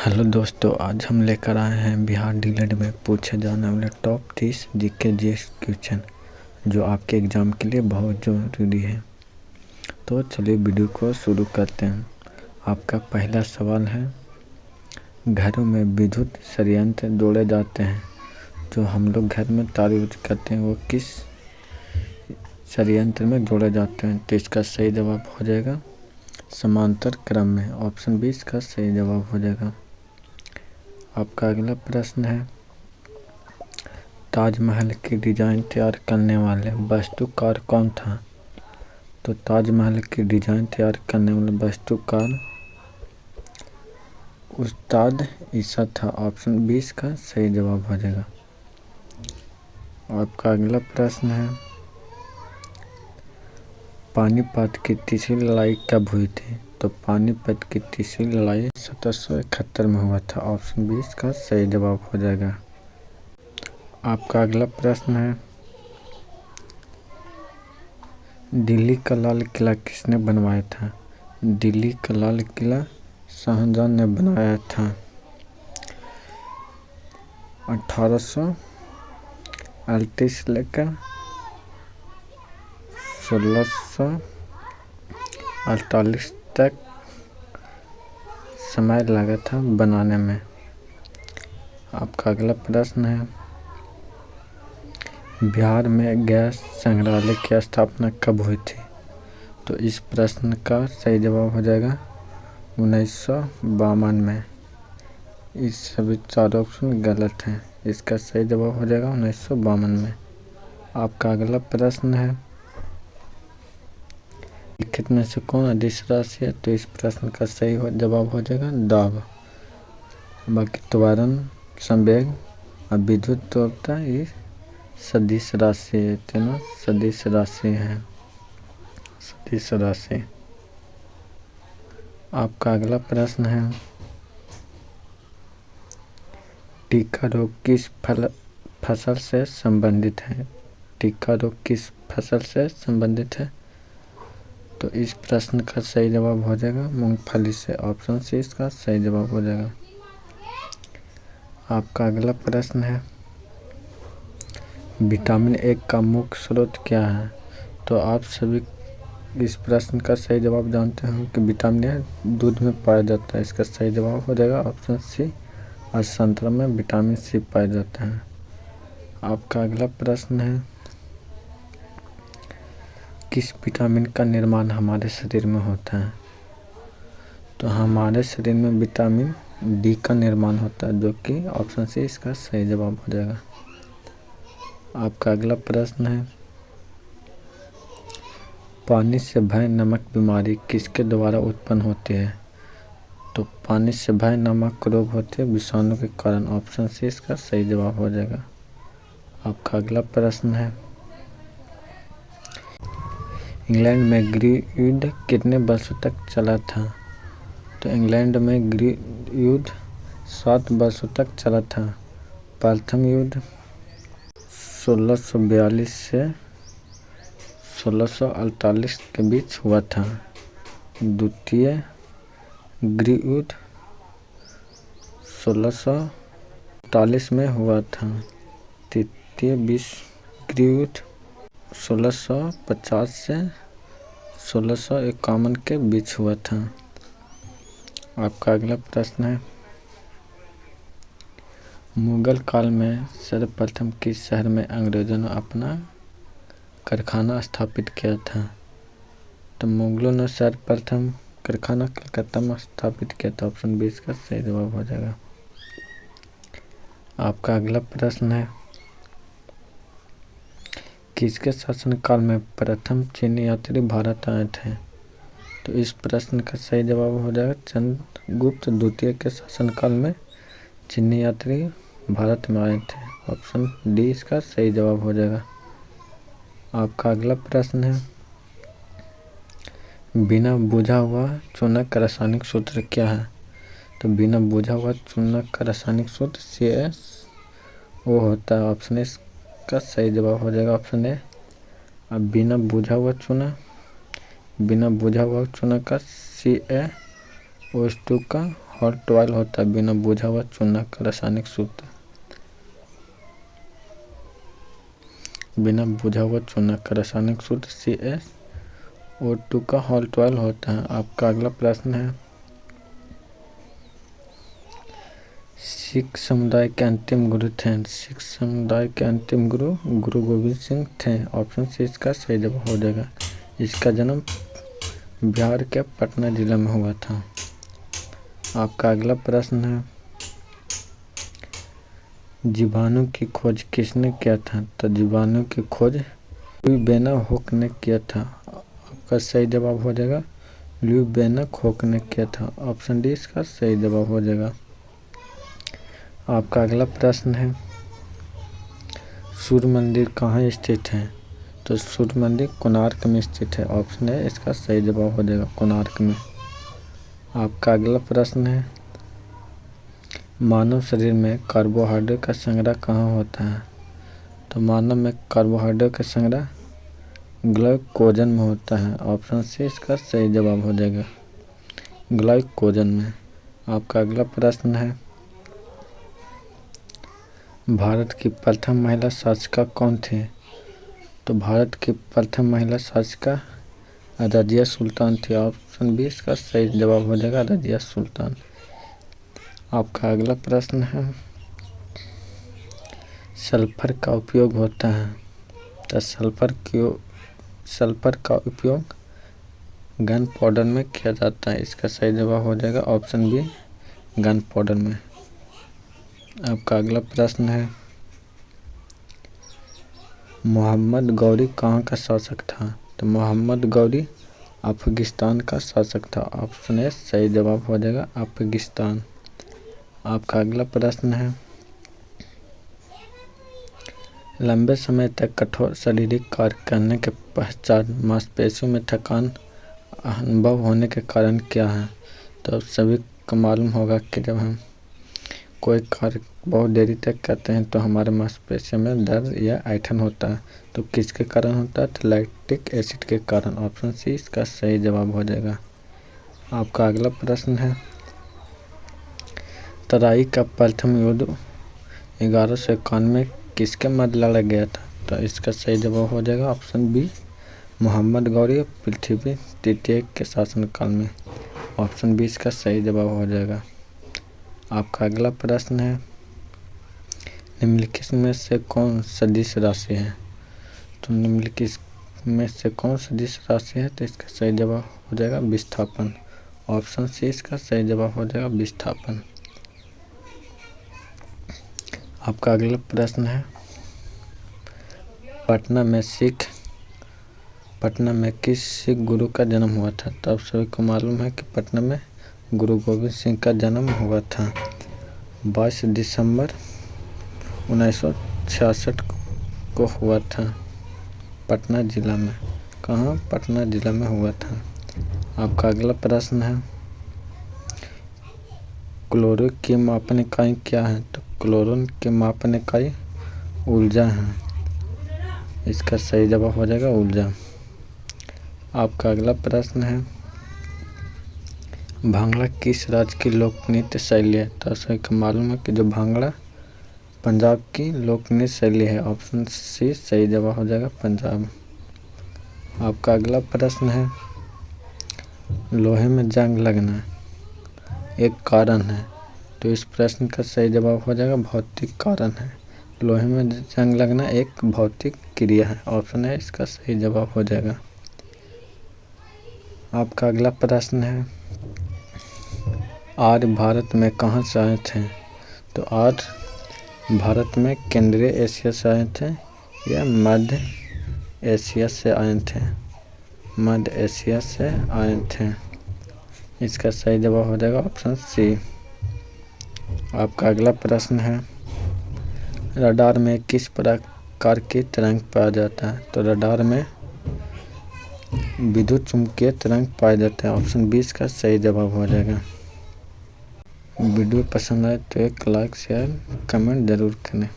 Hello दोस्तों, आज हम लेकर आए हैं बिहार डीएलएड में पूछे जाने वाले टॉप 30 जीके जीएस क्वेश्चन जो आपके एग्ज़ाम के लिए बहुत ज़रूरी है। तो चलिए वीडियो को शुरू करते हैं। आपका पहला सवाल है, घरों में विद्युत संयंत्र जोड़े जाते हैं। जो हम लोग घर में तार यूज करते हैं वो किस संयंत्र में जोड़े जाते हैं? तो इसका सही जवाब हो जाएगा समांतर क्रम में। ऑप्शन 20 का सही जवाब हो जाएगा। आपका अगला प्रश्न है, ताजमहल की डिज़ाइन तैयार करने वाले वास्तुकार कौन था? तो ताजमहल की डिज़ाइन तैयार करने वाले वास्तुकार उस्ताद ईसा था। ऑप्शन 20 का सही जवाब हो जाएगा। आपका अगला प्रश्न है, पानीपत की तीसरी लड़ाई कब हुई थी? तो पानीपत की तीसरी लड़ाई 1771 में हुआ था। ऑप्शन 20 का सही जवाब हो जाएगा। आपका अगला प्रश्न है, दिल्ली का लाल किला किसने बनवाया था? दिल्ली का लाल किला शाहजहां ने बनाया था 1838 से लेकर 1648 तक समय लगा था बनाने में। आपका अगला प्रश्न है, बिहार में गैस संग्रहालय की स्थापना कब हुई थी? तो इस प्रश्न का सही जवाब हो जाएगा 1952 में। इस सभी चारों ऑप्शन गलत हैं। इसका सही जवाब हो जाएगा 1952 में। आपका अगला प्रश्न है, लिखित में से कौन अदिश राशि है? तो इस प्रश्न का सही जवाब हो जाएगा दाब। बाकी त्वरण, संवेग और विद्युत तीव्रता ये सदिश राशि है। तीनों सदिश राशि हैं। सदिश राशि। आपका अगला प्रश्न है, टिक्का रोग किस फसल से संबंधित है? टिक्का रोग किस फसल से संबंधित है? तो इस प्रश्न का सही जवाब हो जाएगा मूंगफली से। ऑप्शन सी इसका सही जवाब हो जाएगा। आपका अगला प्रश्न है, विटामिन ए का मुख्य स्रोत क्या है? तो आप सभी इस प्रश्न का सही जवाब जानते हो कि विटामिन ए दूध में पाया जाता है। इसका सही जवाब हो जाएगा ऑप्शन सी। और संतरा में विटामिन सी पाया जाता है। आपका अगला प्रश्न है, किस विटामिन का निर्माण हमारे शरीर में होता है? तो हमारे शरीर में विटामिन डी का निर्माण होता है, जो कि ऑप्शन सी इसका सही जवाब हो जाएगा। आपका अगला प्रश्न है, पानी से भय नामक बीमारी किसके द्वारा उत्पन्न होती है? तो पानी से भय नामक रोग होते हैं विषाणु के कारण। ऑप्शन सी इसका सही जवाब हो जाएगा। आपका अगला प्रश्न है, इंग्लैंड में गृह युद्ध कितने वर्षों तक चला था? तो इंग्लैंड में गृह युद्ध 7 वर्षों तक चला था। प्रथम युद्ध 1642 से 1648 के बीच हुआ था। द्वितीय गृह युद्ध 1648 में हुआ था। तृतीय विश्व गृह युद्ध 1650 से 1651 के बीच हुआ था। आपका अगला प्रश्न है, मुगल काल में सर्वप्रथम किस शहर में अंग्रेजों ने अपना कारखाना स्थापित किया था? तो मुगलों ने सर्वप्रथम कारखाना कलकत्ता में स्थापित किया था। ऑप्शन 20 का सही जवाब हो जाएगा। आपका अगला प्रश्न है, किसके शासनकाल में प्रथम चीनी यात्री भारत आए थे? तो इस प्रश्न का सही जवाब हो जाएगा चंद्रगुप्त द्वितीय के शासनकाल में चीनी यात्री भारत में आए थे। ऑप्शन डी इसका सही जवाब हो जाएगा। आपका अगला प्रश्न है, बिना बुझा हुआ चूना का रासायनिक सूत्र क्या है? तो बिना बुझा हुआ चूना का रासायनिक सूत्र CaO होता है। ऑप्शन इसका सही जवाब हो जाएगा ऑप्शन ए। अब बिना बुझा हुआ चूना का CaO2 का हॉट ऑयल होता है बिना बुझा हुआ चूना का रासायनिक सूत्र। बिना बुझा हुआ चूना का रासायनिक सूत्र CaO2 का हॉट ऑयल होता है। आपका अगला प्रश्न है, सिख समुदाय के अंतिम गुरु थे। सिख समुदाय के अंतिम गुरु गुरु गोविंद सिंह थे। ऑप्शन सी इसका सही जवाब हो जाएगा। इसका जन्म बिहार के पटना जिला में हुआ था। आपका अगला प्रश्न है, जीवाणु की खोज किसने किया था? तो जीवाणु की खोज ल्यूई हुक ने किया था। आपका सही जवाब हो जाएगा ल्यूई हुक ने किया था। ऑप्शन डी इसका सही जवाब हो जाएगा। आपका अगला प्रश्न है, सूर्य मंदिर कहाँ स्थित है? तो सूर्य मंदिर कोणार्क में स्थित है। ऑप्शन है इसका सही जवाब हो जाएगा कोणार्क में। आपका अगला प्रश्न है, मानव शरीर में कार्बोहाइड्रेट का संग्रह कहाँ होता है? तो मानव में कार्बोहाइड्रेट का संग्रह ग्लाइकोजन में होता है। ऑप्शन सी इसका सही जवाब हो जाएगा ग्लाइकोजन में। आपका अगला प्रश्न है, भारत की प्रथम महिला शासिका कौन थी? तो भारत की प्रथम महिला शासिका रजिया सुल्तान थी। ऑप्शन बी इसका सही जवाब हो जाएगा रजिया सुल्तान। आपका अगला प्रश्न है, सल्फर का उपयोग होता है। तो सल्फर का उपयोग गन पाउडर में किया जाता है। इसका सही जवाब हो जाएगा ऑप्शन बी गन पाउडर में। आपका अगला प्रश्न है, मोहम्मद गौरी कहाँ का शासक था? तो मोहम्मद गौरी अफगानिस्तान का शासक था। ऑप्शन ए सही जवाब हो जाएगा अफगानिस्तान। आपका अगला प्रश्न है, लंबे समय तक कठोर शारीरिक कार्य करने के पश्चात मांसपेशियों में थकान अनुभव होने के कारण क्या है? तो सभी को मालूम होगा कि जब हम कोई कार्य बहुत देरी तक करते हैं तो हमारे मांसपेशियों में दर्द या ऐंठन होता है। तो किसके कारण होता है? तो लैक्टिक एसिड के कारण। ऑप्शन सी इसका सही जवाब हो जाएगा। आपका अगला प्रश्न है, तराई का प्रथम युद्ध 1151 में किसके मध्य लड़ा गया था? तो इसका सही जवाब हो जाएगा ऑप्शन बी मोहम्मद गौरी और पृथ्वी तृतीय के शासनकाल में। ऑप्शन बी इसका सही जवाब हो जाएगा। आपका अगला प्रश्न है, निम्नलिखित में से कौन सदिश राशि है? तो निम्नलिखित में से कौन सदिश राशि है? तो इसका सही जवाब हो जाएगा विस्थापन। ऑप्शन सी इसका सही जवाब हो जाएगा विस्थापन। आपका अगला प्रश्न है, पटना में किस सिख गुरु का जन्म हुआ था? तो आप सभी को मालूम है कि पटना में गुरु गोविंद सिंह का जन्म हुआ था 22 दिसंबर 1966 को हुआ था पटना जिला में। कहाँ? पटना जिला में हुआ था। आपका अगला प्रश्न है, क्लोरीन की मापन इकाई क्या है? तो क्लोरीन की मापन इकाई ऊर्जा है। इसका सही जवाब हो जाएगा ऊर्जा। आपका अगला प्रश्न है, भांगड़ा किस राज्य की लोक नृत्य शैली है? तो सभी को मालूम है कि जो भांगड़ा पंजाब की लोक नृत्य शैली है। ऑप्शन सी सही जवाब हो जाएगा पंजाब। आपका अगला प्रश्न है, लोहे में जंग लगना एक कारण है। तो इस प्रश्न का सही जवाब हो जाएगा भौतिक कारण है। लोहे में जंग लगना एक भौतिक क्रिया है। ऑप्शन है इसका सही जवाब हो जाएगा। आपका अगला प्रश्न है, आर्य भारत में कहाँ से आए थे? तो आर्य भारत में केंद्रीय एशिया से आए थे या मध्य एशिया से आए थे? मध्य एशिया से आए थे। इसका सही जवाब हो जाएगा ऑप्शन सी। आपका अगला प्रश्न है, रडार में किस प्रकार की तरंग पाया जाता है? तो रडार में विद्युत चुंबकीय तरंग पाए जाते हैं। ऑप्शन 20 का सही जवाब हो जाएगा। वीडियो पसंद आए तो एक लाइक शेयर कमेंट जरूर करें।